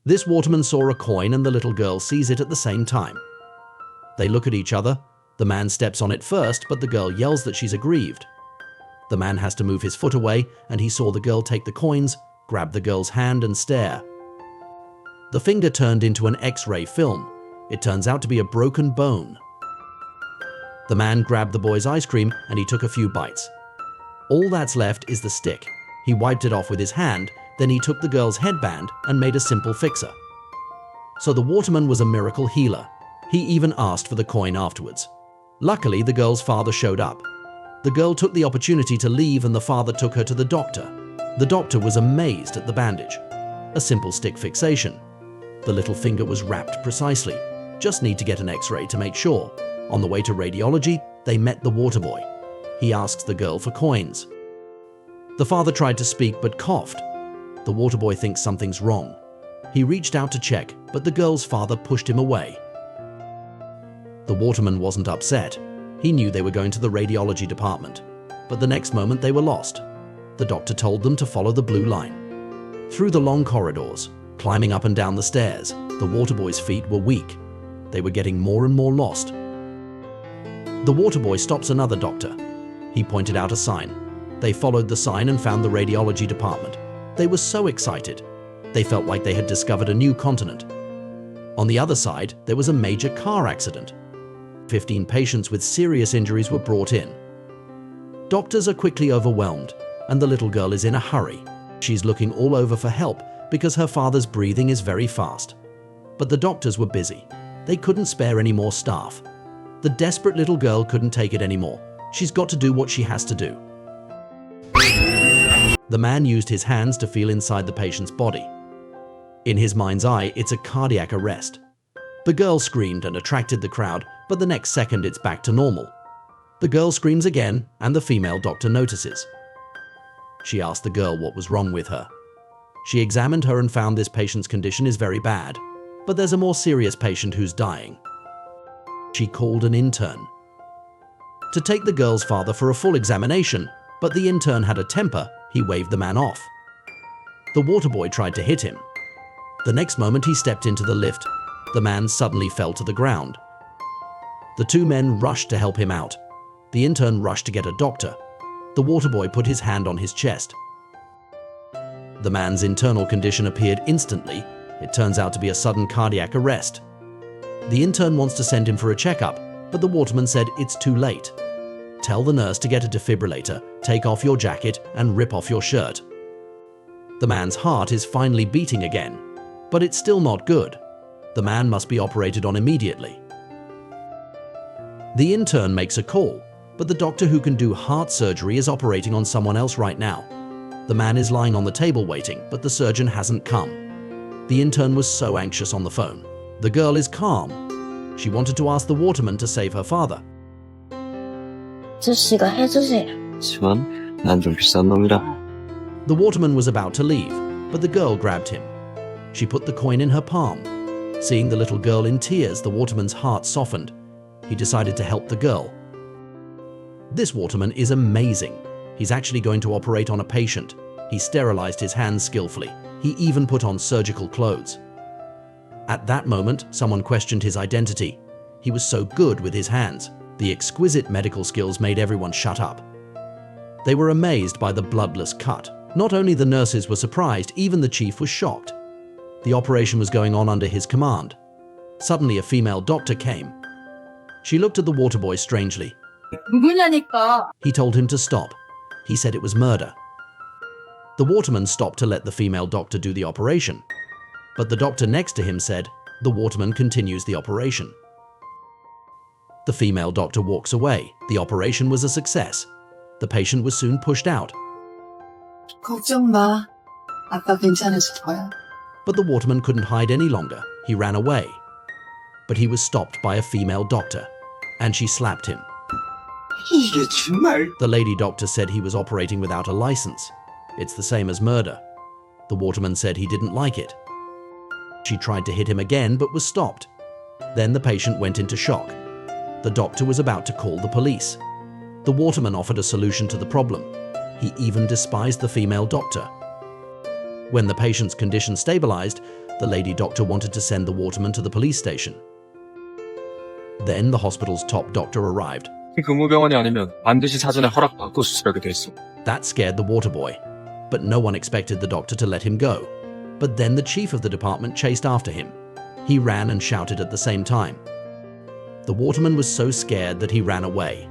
This waterman saw a coin and the little girl sees it at the same time. They look at each other. The man steps on it first, but the girl yells that she's aggrieved. The man has to move his foot away, and he saw the girl take the coins, grab the girl's hand and stare. The finger turned into an X-ray film. It turns out to be a broken bone. The man grabbed the boy's ice cream and he took a few bites. All that's left is the stick. He wiped it off with his hand, then he took the girl's headband and made a simple fixer. So the waterman was a miracle healer. He even asked for the coin afterwards. Luckily, the girl's father showed up. The girl took the opportunity to leave and the father took her to the doctor. The doctor was amazed at the bandage. A simple stick fixation. The little finger was wrapped precisely. Just need to get an X-ray to make sure. On the way to radiology, they met the water boy. He asks the girl for coins. The father tried to speak but coughed. The water boy thinks something's wrong. He reached out to check, but the girl's father pushed him away. The waterman wasn't upset. He knew they were going to the radiology department. But the next moment they were lost. The doctor told them to follow the blue line. Through the long corridors, climbing up and down the stairs, the water boy's feet were weak. They were getting more and more lost. The water boy stops another doctor. He pointed out a sign. They followed the sign and found the radiology department. They were so excited. They felt like they had discovered a new continent. On the other side, there was a major car accident. 15 patients with serious injuries were brought in. Doctors are quickly overwhelmed, and the little girl is in a hurry. She's looking all over for help because her father's breathing is very fast. But the doctors were busy. They couldn't spare any more staff. The desperate little girl couldn't take it anymore. She's got to do what she has to do. The man used his hands to feel inside the patient's body. In his mind's eye, it's a cardiac arrest. The girl screamed and attracted the crowd, but the next second it's back to normal. The girl screams again, and the female doctor notices. She asked the girl what was wrong with her. She examined her and found this patient's condition is very bad, but there's a more serious patient who's dying. She called an intern to take the girl's father for a full examination, but the intern had a temper. He waved the man off. The water boy tried to hit him. The next moment he stepped into the lift. The man suddenly fell to the ground. The two men rushed to help him out. The intern rushed to get a doctor. The water boy put his hand on his chest. The man's internal condition appeared instantly. It turns out to be a sudden cardiac arrest. The intern wants to send him for a checkup, but the waterman said it's too late. Tell the nurse to get a defibrillator, take off your jacket, and rip off your shirt. The man's heart is finally beating again, but it's still not good. The man must be operated on immediately. The intern makes a call, but the doctor who can do heart surgery is operating on someone else right now. The man is lying on the table waiting, but the surgeon hasn't come. The intern was so anxious on the phone. The girl is calm. She wanted to ask the waterman to save her father. 아저씨가 해주세요. 하지만 난 좀 비싼 놈이라. The waterman was about to leave, but the girl grabbed him. She put the coin in her palm. Seeing the little girl in tears, the waterman's heart softened. He decided to help the girl. This waterman is amazing. He's actually going to operate on a patient. He sterilized his hands skillfully. He even put on surgical clothes. At that moment, someone questioned his identity. He was so good with his hands. The exquisite medical skills made everyone shut up. They were amazed by the bloodless cut. Not only the nurses were surprised, even the chief was shocked. The operation was going on under his command. Suddenly, a female doctor came. She looked at the water boy strangely. 누구냐니까. He told him to stop. He said it was murder. The waterman stopped to let the female doctor do the operation. But the doctor next to him said, the waterman continues the operation. The female doctor walks away. The operation was a success. The patient was soon pushed out. 걱정 마. 아빠 괜찮으실 거야. But the waterman couldn't hide any longer. He ran away. But he was stopped by a female doctor, and she slapped him. 이게 정말. The lady doctor said he was operating without a license. It's the same as murder. The waterman said he didn't like it. She tried to hit him again but was stopped. Then the patient went into shock. The doctor was about to call the police. The waterman offered a solution to the problem. He even despised the female doctor. When the patient's condition stabilized, The lady doctor wanted to send the waterman to the police station. Then the hospital's top doctor arrived. 근무병원이 아니면 반드시 사전에 허락받고 수술하게 돼 있어. That scared the water boy, but no one expected the doctor to let him go. But then the chief of the department chased after him. He ran and shouted at the same time. The waterman was so scared that he ran away.